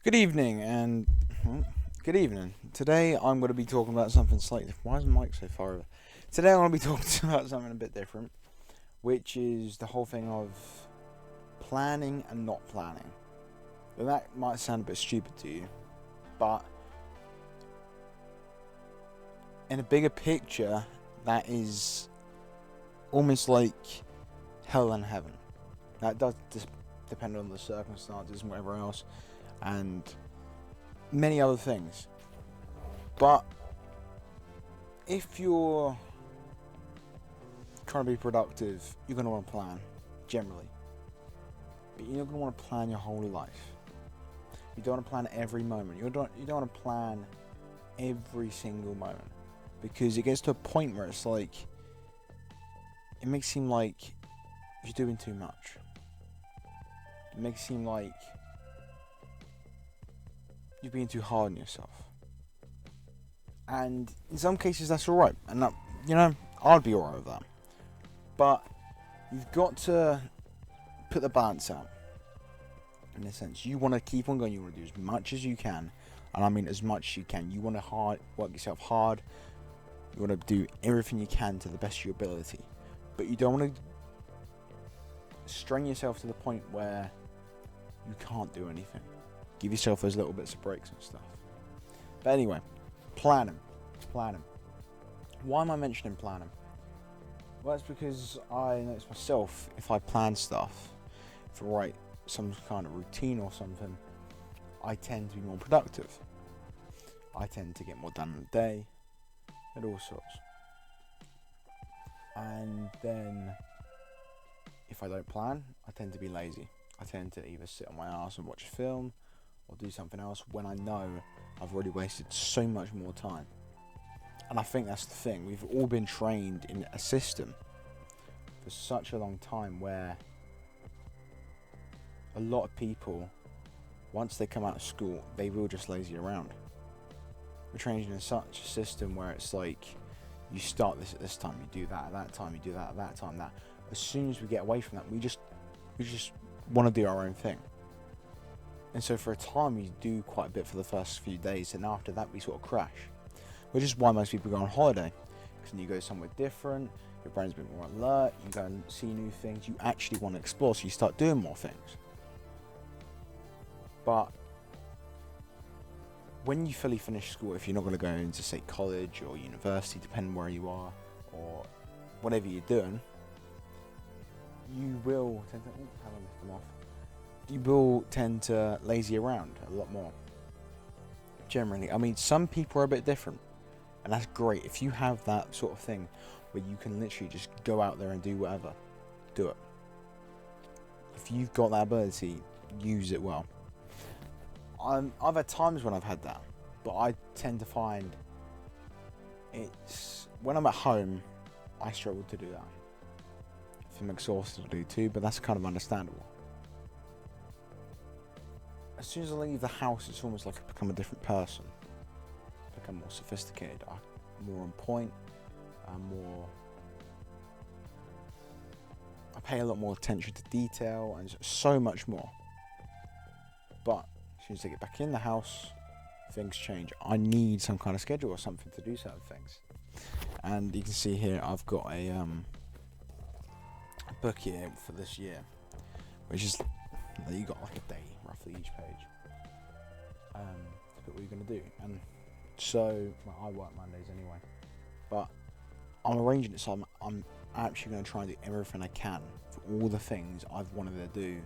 Good evening, and good evening. Today I'm going to be talking about something slightly. Why is the mic so far over? Today I'm going to be talking about something a bit different, which is the whole thing of planning and not planning. Now, that might sound a bit stupid to you, but in a bigger picture, that is almost like hell and heaven. That does depend on the circumstances and whatever else, and many other things. But if you're trying to be productive, you're going to want to plan, generally. But you're not going to want to plan your whole life. You don't want to plan every moment. You don't want to plan every single moment. Because it gets to a point where it's like, it makes it seem like you're doing too much. It makes it seem like you're being too hard on yourself. And in some cases that's alright. And that, I'd be alright with that. But you've got to put the balance out. In a sense, you want to keep on going. You want to do as much as you can, and I mean as much as you can. You want to work yourself hard. You want to do everything you can to the best of your ability, but you don't want to strain yourself to the point where you can't do anything. Give yourself those little bits of breaks and stuff. But anyway, planning. Why am I mentioning planning? Well, it's because I notice myself, if I plan stuff, if I write some kind of routine or something, I tend to be more productive. I tend to get more done in a day, and all sorts. And then, if I don't plan, I tend to be lazy. I tend to either sit on my ass and watch a film, or do something else when I know I've already wasted so much more time. And I think that's the thing. We've all been trained in a system for such a long time where a lot of people, once they come out of school, they will just lazy around. We're trained in such a system where it's like, you start this at this time, you do that at that time, you do that at that time, that. As soon as we get away from that, we just want to do our own thing. And so for a time, we do quite a bit for the first few days, and after that, we sort of crash. Which is why most people go on holiday. Because then you go somewhere different, your brain's a bit more alert, you go and see new things, you actually want to explore, so you start doing more things. But when you fully finish school, if you're not going to go into, say, college or university, depending where you are, or whatever you're doing, you will tend to... how do I lift them off? You will tend to lazy around a lot more. Generally. I mean, some people are a bit different. And that's great. If you have that sort of thing where you can literally just go out there and do whatever, do it. If you've got that ability, use it well. I've had times when I've had that, but I tend to find it's when I'm at home, I struggle to do that. If I'm exhausted, I do too, but that's kind of understandable. As soon as I leave the house, it's almost like I become a different person. I become more sophisticated, I'm more on point, I pay a lot more attention to detail and so much more. But as soon as I get back in the house, things change. I need some kind of schedule or something to do certain things. And you can see here I've got a book here for this year, which is, you got like a day roughly each page to put what you're going to do. And so, well, I work Mondays anyway, but I'm arranging it so I'm actually going to try and do everything I can for all the things I've wanted to do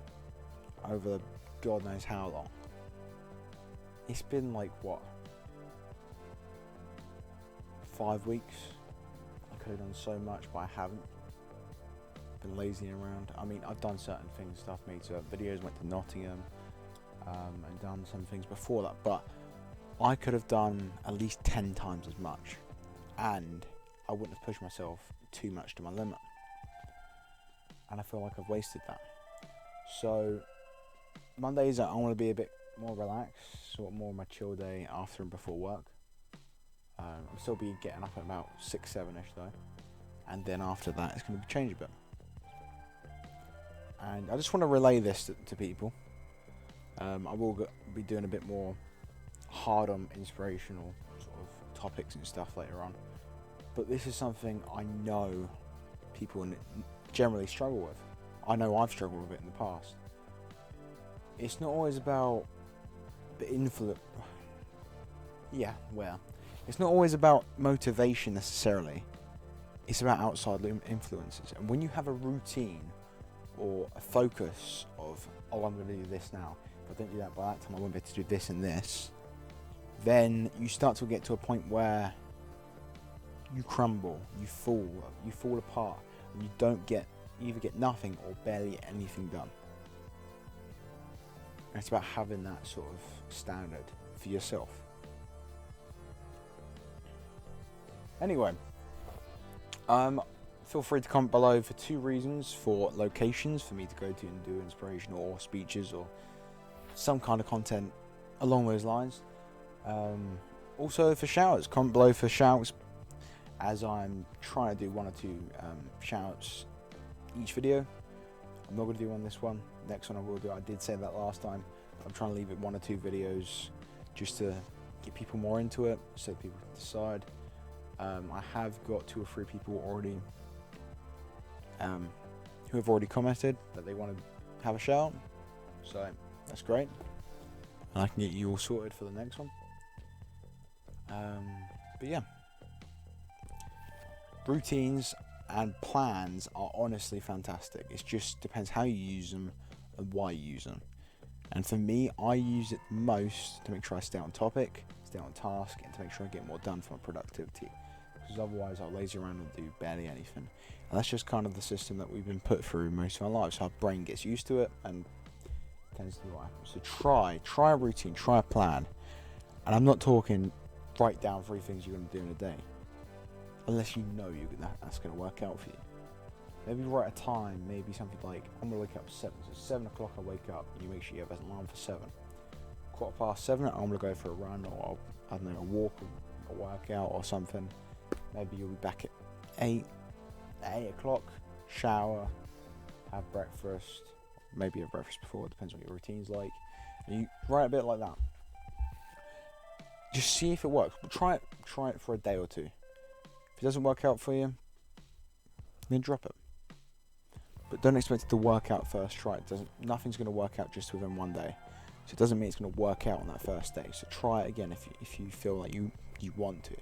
over God knows how long. It's been like, what, 5 weeks? I could have done so much, but I haven't. Been lazying around. I mean, I've done certain things, stuff, made certain videos, went to Nottingham, and done some things before that, but I could have done at least 10 times as much, and I wouldn't have pushed myself too much to my limit. And I feel like I've wasted that. So Mondays, I want to be a bit more relaxed, sort of more of my chill day after and before work. I'll still be getting up at about 6, 7ish though, and then after that it's going to change a bit. And I just want to relay this to people. I will be doing a bit more hard on inspirational sort of topics and stuff later on. But this is something I know people generally struggle with. I know I've struggled with it in the past. It's not always about the influence. Yeah, well, it's not always about motivation necessarily. It's about outside influences. And when you have a routine or a focus of, oh, I'm going to do this now. If I don't do that by that time, I won't be able to do this and this. Then you start to get to a point where you crumble, you fall apart, and you either get nothing or barely anything done. And it's about having that sort of standard for yourself. Anyway, feel free to comment below for 2 reasons for locations for me to go to and do inspirational or speeches or some kind of content along those lines. Also for shouts, comment below for shouts, as I'm trying to do 1 or 2 shouts each video. I'm not going to do one this one. Next one I will do. I did say that last time. I'm trying to leave it 1 or 2 videos just to get people more into it, so people can decide. I have got 2 or 3 people already who have already commented that they want to have a shout, so that's great, and I can get you all sorted for the next one. But yeah, routines and plans are honestly fantastic. It just depends how you use them and why you use them. And for me, I use it most to make sure I stay on topic, stay on task, and to make sure I get more done for my productivity. Because otherwise I'll lazy around and do barely anything. And that's just kind of the system that we've been put through most of our lives. So our brain gets used to it and tends to do what happens. So try a routine, try a plan. And I'm not talking write down 3 things you're going to do in a day. Unless you know that's going to work out for you. Maybe write a time, maybe something like, I'm going to wake up at 7. So 7 o'clock I wake up, and you make sure you have an alarm for 7. 7:15, I'm going to go for a run, or I don't know, a walk, or a workout or something. Maybe you'll be back at 8 o'clock, shower, have breakfast, maybe have breakfast before, it depends on what your routine's like. And you write a bit like that. Just see if it works. But try it for a day or 2. If it doesn't work out for you, then drop it. But don't expect it to work out first try. Nothing's going to work out just within 1 day. So it doesn't mean it's going to work out on that first day. So try it again if you feel like you want to.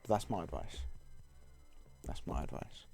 But that's my advice. That's my advice.